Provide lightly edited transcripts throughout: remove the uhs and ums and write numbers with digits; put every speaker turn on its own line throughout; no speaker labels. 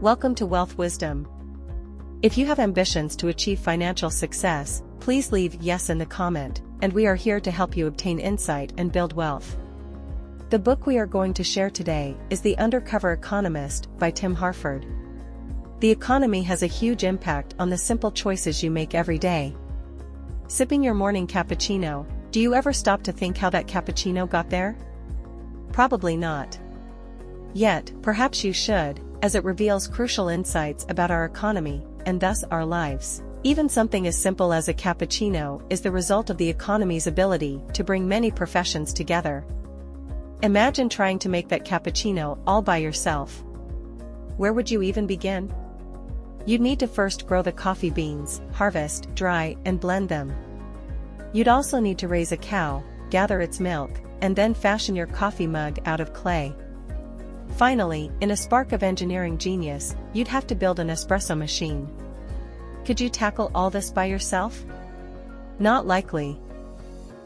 Welcome to Wealth Wisdom. If you have ambitions to achieve financial success, please leave yes in the comment, and we are here to help you obtain insight and build wealth. The book we are going to share today is The Undercover Economist by Tim Harford. The economy has a huge impact on the simple choices you make every day. Sipping your morning cappuccino, do you ever stop to think how that cappuccino got there? Probably not. Yet, perhaps you should, as it reveals crucial insights about our economy, and thus our lives. Even something as simple as a cappuccino is the result of the economy's ability to bring many professions together. Imagine trying to make that cappuccino all by yourself. Where would you even begin? You'd need to first grow the coffee beans, harvest, dry, and blend them. You'd also need to raise a cow, gather its milk, and then fashion your coffee mug out of clay. Finally, in a spark of engineering genius, you'd have to build an espresso machine. Could you tackle all this by yourself? Not likely.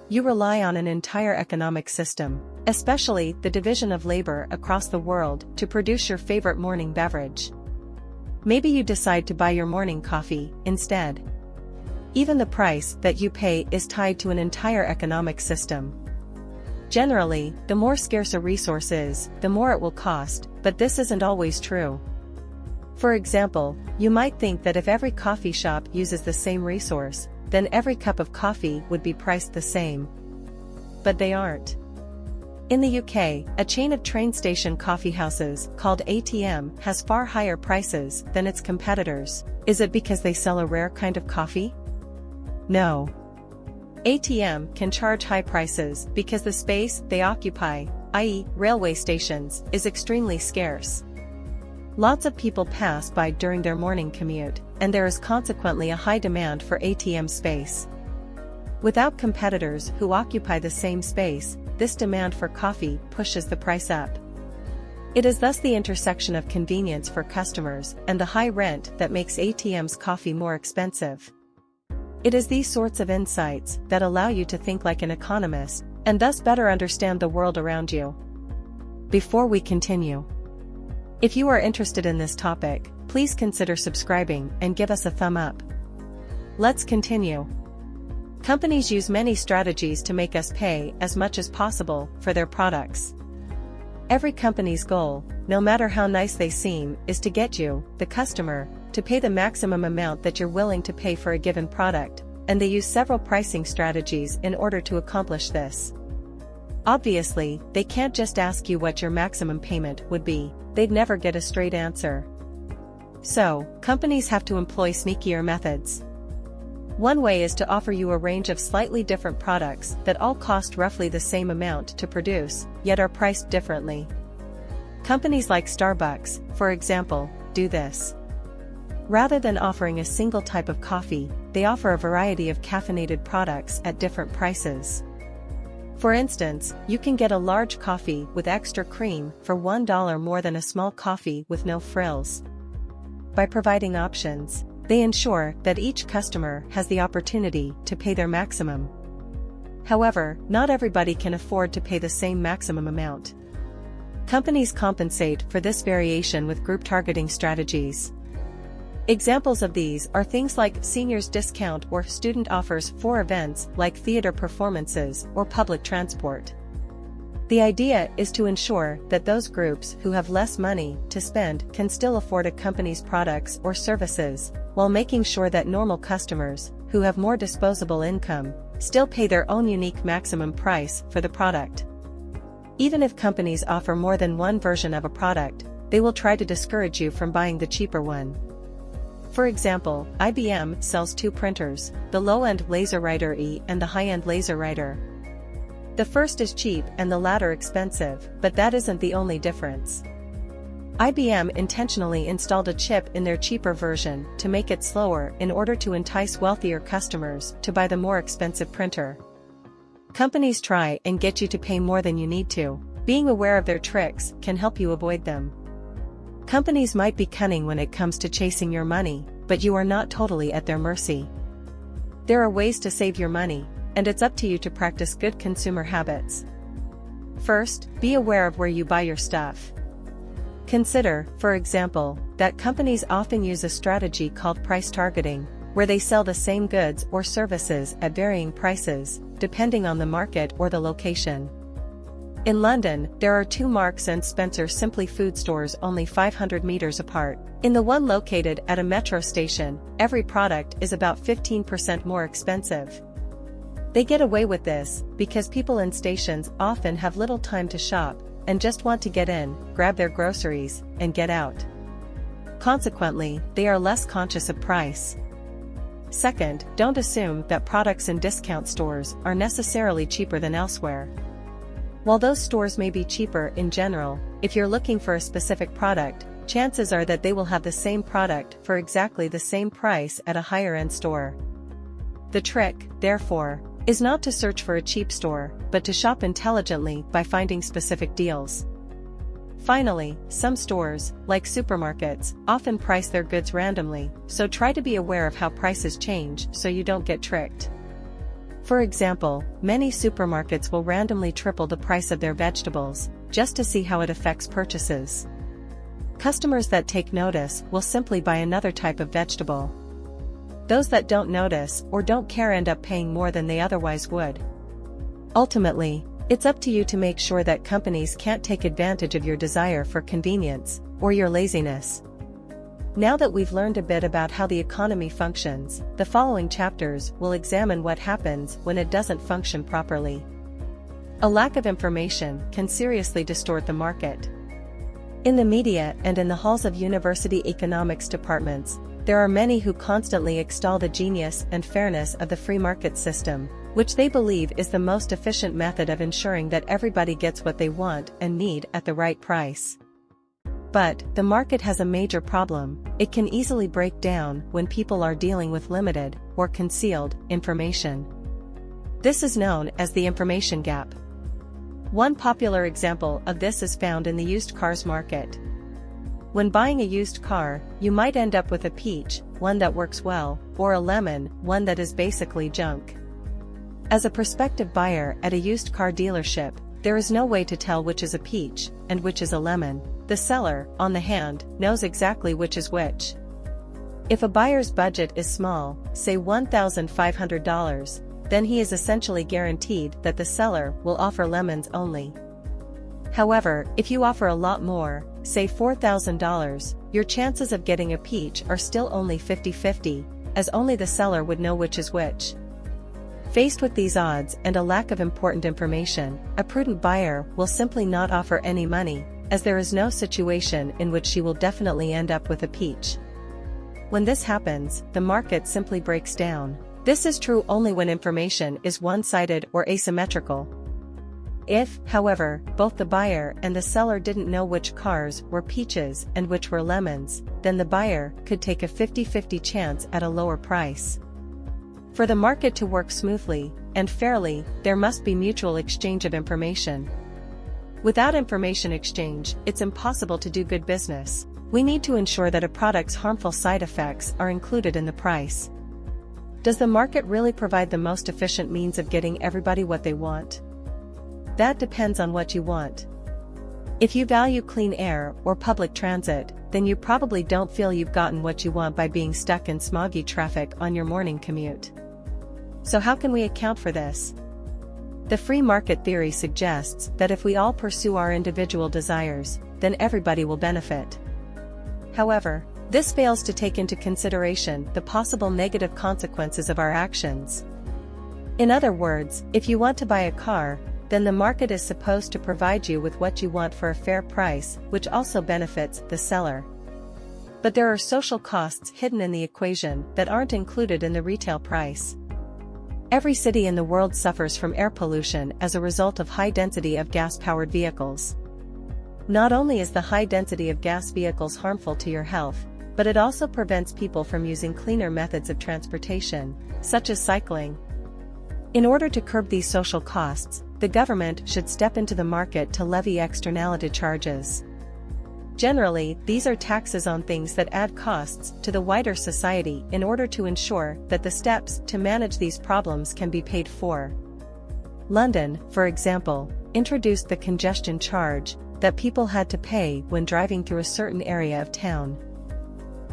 You rely on an entire economic system, especially the division of labor across the world, to produce your favorite morning beverage. Maybe you decide to buy your morning coffee instead. Even the price that you pay is tied to an entire economic system. Generally, the more scarce a resource is, the more it will cost, but this isn't always true. For example, you might think that if every coffee shop uses the same resource, then every cup of coffee would be priced the same. But they aren't. In the UK, a chain of train station coffee houses called ATM has far higher prices than its competitors. Is it because they sell a rare kind of coffee? No. ATM can charge high prices because the space they occupy, i.e., railway stations, is extremely scarce. Lots of people pass by during their morning commute, and there is consequently a high demand for ATM space. Without competitors who occupy the same space, this demand for coffee pushes the price up. It is thus the intersection of convenience for customers and the high rent that makes ATM's coffee more expensive. It is these sorts of insights that allow you to think like an economist, and thus better understand the world around you. Before we continue, if you are interested in this topic, please consider subscribing and give us a thumb up. Let's continue. Companies use many strategies to make us pay as much as possible for their products. Every company's goal, no matter how nice they seem, is to get you, the customer, to pay the maximum amount that you're willing to pay for a given product, and they use several pricing strategies in order to accomplish this. Obviously, they can't just ask you what your maximum payment would be. They'd never get a straight answer. So, companies have to employ sneakier methods. One way is to offer you a range of slightly different products that all cost roughly the same amount to produce, yet are priced differently. Companies like Starbucks, for example, do this. Rather than offering a single type of coffee, they offer a variety of caffeinated products at different prices. For instance, you can get a large coffee with extra cream for $1 more than a small coffee with no frills. By providing options, they ensure that each customer has the opportunity to pay their maximum. However, not everybody can afford to pay the same maximum amount. Companies compensate for this variation with group targeting strategies. Examples of these are things like seniors discount or student offers for events like theater performances or public transport. The idea is to ensure that those groups who have less money to spend can still afford a company's products or services, while making sure that normal customers, who have more disposable income, still pay their own unique maximum price for the product. Even if companies offer more than one version of a product, they will try to discourage you from buying the cheaper one. For example, IBM sells two printers, the low-end LaserWriter E and the high-end LaserWriter. The first is cheap and the latter expensive, but that isn't the only difference. IBM intentionally installed a chip in their cheaper version to make it slower in order to entice wealthier customers to buy the more expensive printer. Companies try and get you to pay more than you need to. Being aware of their tricks can help you avoid them. Companies might be cunning when it comes to chasing your money, but you are not totally at their mercy. There are ways to save your money, and it's up to you to practice good consumer habits. First, be aware of where you buy your stuff. Consider, for example, that companies often use a strategy called price targeting, where they sell the same goods or services at varying prices, depending on the market or the location. In London, there are two Marks and Spencer Simply Food stores only 500 meters apart. In the one located at a metro station, every product is about 15% more expensive. They get away with this because people in stations often have little time to shop and just want to get in, grab their groceries, and get out. Consequently, they are less conscious of price. Second, don't assume that products in discount stores are necessarily cheaper than elsewhere. While those stores may be cheaper in general, if you're looking for a specific product, chances are that they will have the same product for exactly the same price at a higher-end store. The trick, therefore, is not to search for a cheap store, but to shop intelligently by finding specific deals. Finally, some stores, like supermarkets, often price their goods randomly, so try to be aware of how prices change so you don't get tricked. For example, many supermarkets will randomly triple the price of their vegetables, just to see how it affects purchases. Customers that take notice will simply buy another type of vegetable. Those that don't notice or don't care end up paying more than they otherwise would. Ultimately, it's up to you to make sure that companies can't take advantage of your desire for convenience or your laziness. Now that we've learned a bit about how the economy functions, the following chapters will examine what happens when it doesn't function properly. A lack of information can seriously distort the market. In the media and in the halls of university economics departments, there are many who constantly extol the genius and fairness of the free market system, which they believe is the most efficient method of ensuring that everybody gets what they want and need at the right price. But the market has a major problem: it can easily break down when people are dealing with limited, or concealed, information. This is known as the information gap. One popular example of this is found in the used cars market. When buying a used car, you might end up with a peach, one that works well, or a lemon, one that is basically junk. As a prospective buyer at a used car dealership, there is no way to tell which is a peach and which is a lemon. The seller, on the hand, knows exactly which is which. If a buyer's budget is small, say $1,500, then he is essentially guaranteed that the seller will offer lemons only. However, if you offer a lot more, say $4,000, your chances of getting a peach are still only 50-50, as only the seller would know which is which. Faced with these odds and a lack of important information, a prudent buyer will simply not offer any money, as there is no situation in which she will definitely end up with a peach. When this happens, the market simply breaks down. This is true only when information is one-sided or asymmetrical. If, however, both the buyer and the seller didn't know which cars were peaches and which were lemons, then the buyer could take a 50-50 chance at a lower price. For the market to work smoothly and fairly, there must be mutual exchange of information. Without information exchange, it's impossible to do good business. We need to ensure that a product's harmful side effects are included in the price. Does the market really provide the most efficient means of getting everybody what they want? That depends on what you want. If you value clean air or public transit, then you probably don't feel you've gotten what you want by being stuck in smoggy traffic on your morning commute. So how can we account for this? The free market theory suggests that if we all pursue our individual desires, then everybody will benefit. However, this fails to take into consideration the possible negative consequences of our actions. In other words, if you want to buy a car, then the market is supposed to provide you with what you want for a fair price, which also benefits the seller. But there are social costs hidden in the equation that aren't included in the retail price. Every city in the world suffers from air pollution as a result of high density of gas-powered vehicles. Not only is the high density of gas vehicles harmful to your health, but it also prevents people from using cleaner methods of transportation, such as cycling. In order to curb these social costs, the government should step into the market to levy externality charges. Generally, these are taxes on things that add costs to the wider society in order to ensure that the steps to manage these problems can be paid for. London, for example, introduced the congestion charge that people had to pay when driving through a certain area of town.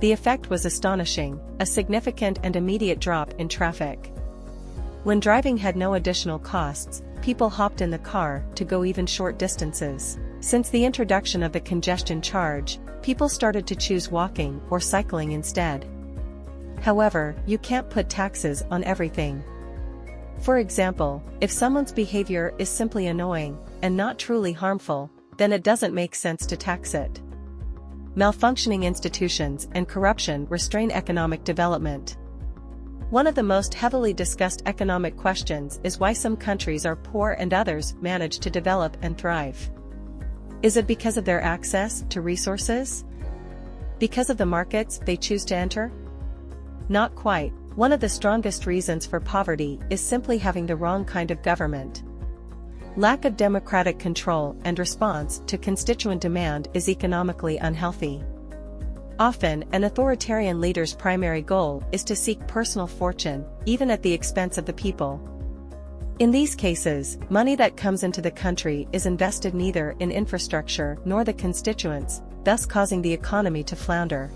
The effect was astonishing, a significant and immediate drop in traffic. When driving had no additional costs, people hopped in the car to go even short distances. Since the introduction of the congestion charge, people started to choose walking or cycling instead. However, you can't put taxes on everything. For example, if someone's behavior is simply annoying and not truly harmful, then it doesn't make sense to tax it. Malfunctioning institutions and corruption restrain economic development. One of the most heavily discussed economic questions is why some countries are poor and others manage to develop and thrive. Is it because of their access to resources? Because of the markets they choose to enter? Not quite. One of the strongest reasons for poverty is simply having the wrong kind of government. Lack of democratic control and response to constituent demand is economically unhealthy. Often, an authoritarian leader's primary goal is to seek personal fortune, even at the expense of the people. In these cases, money that comes into the country is invested neither in infrastructure nor the constituents, thus causing the economy to flounder.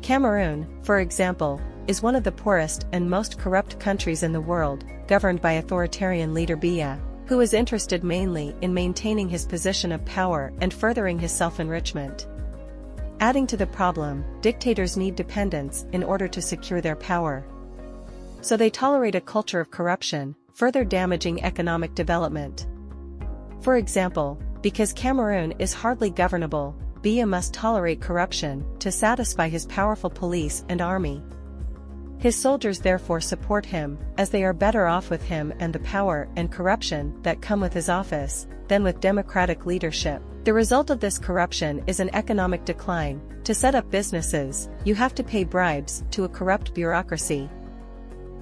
Cameroon, for example, is one of the poorest and most corrupt countries in the world, governed by authoritarian leader Biya, who is interested mainly in maintaining his position of power and furthering his self-enrichment. Adding to the problem, dictators need dependents in order to secure their power. So they tolerate a culture of corruption, further damaging economic development. For example, because Cameroon is hardly governable, Biya must tolerate corruption to satisfy his powerful police and army. His soldiers therefore support him, as they are better off with him and the power and corruption that come with his office, than with democratic leadership. The result of this corruption is an economic decline. To set up businesses, you have to pay bribes to a corrupt bureaucracy.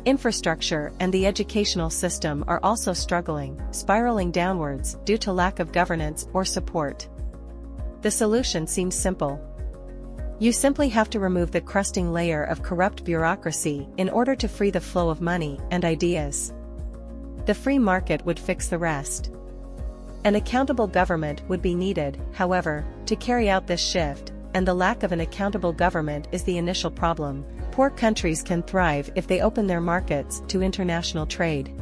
Infrastructure and the educational system are also struggling, spiraling downwards due to lack of governance or support. The solution seems simple. You simply have to remove the crusting layer of corrupt bureaucracy in order to free the flow of money and ideas. The free market would fix the rest. An accountable government would be needed, however, to carry out this shift, and the lack of an accountable government is the initial problem. Poor countries can thrive if they open their markets to international trade.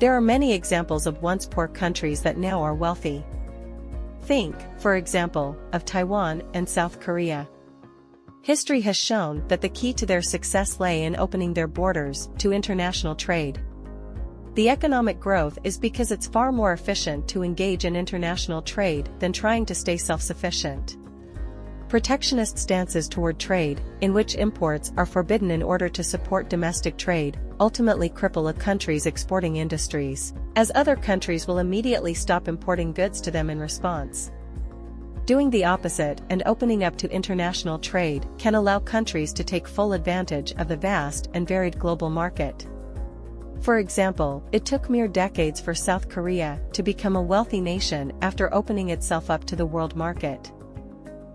There are many examples of once poor countries that now are wealthy. Think, for example, of Taiwan and South Korea. History has shown that the key to their success lay in opening their borders to international trade. The economic growth is because it's far more efficient to engage in international trade than trying to stay self-sufficient. Protectionist stances toward trade, in which imports are forbidden in order to support domestic trade, ultimately cripple a country's exporting industries, as other countries will immediately stop importing goods to them in response. Doing the opposite and opening up to international trade can allow countries to take full advantage of the vast and varied global market. For example, it took mere decades for South Korea to become a wealthy nation after opening itself up to the world market.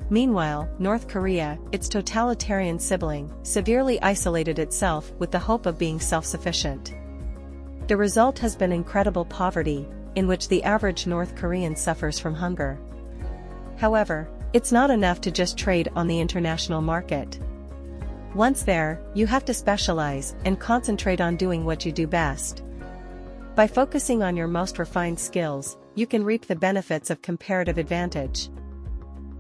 Meanwhile, North Korea, its totalitarian sibling, severely isolated itself with the hope of being self-sufficient. The result has been incredible poverty, in which the average North Korean suffers from hunger. However, it's not enough to just trade on the international market. Once there, you have to specialize and concentrate on doing what you do best. By focusing on your most refined skills, you can reap the benefits of comparative advantage.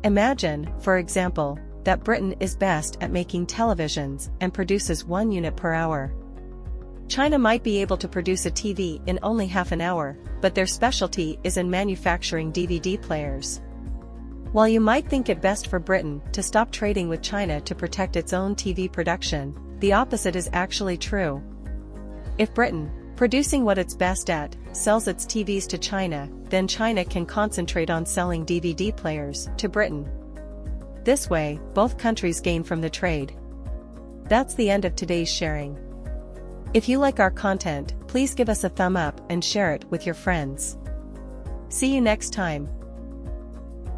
Imagine, for example, that Britain is best at making televisions and produces 1 unit per hour. China might be able to produce a TV in only half an hour, but their specialty is in manufacturing DVD players. While you might think it best for Britain to stop trading with China to protect its own TV production, the opposite is actually true. If Britain, producing what it's best at, sells its TVs to China, then China can concentrate on selling DVD players to Britain. This way, both countries gain from the trade. That's the end of today's sharing. If you like our content, please give us a thumb up and share it with your friends. See you next time.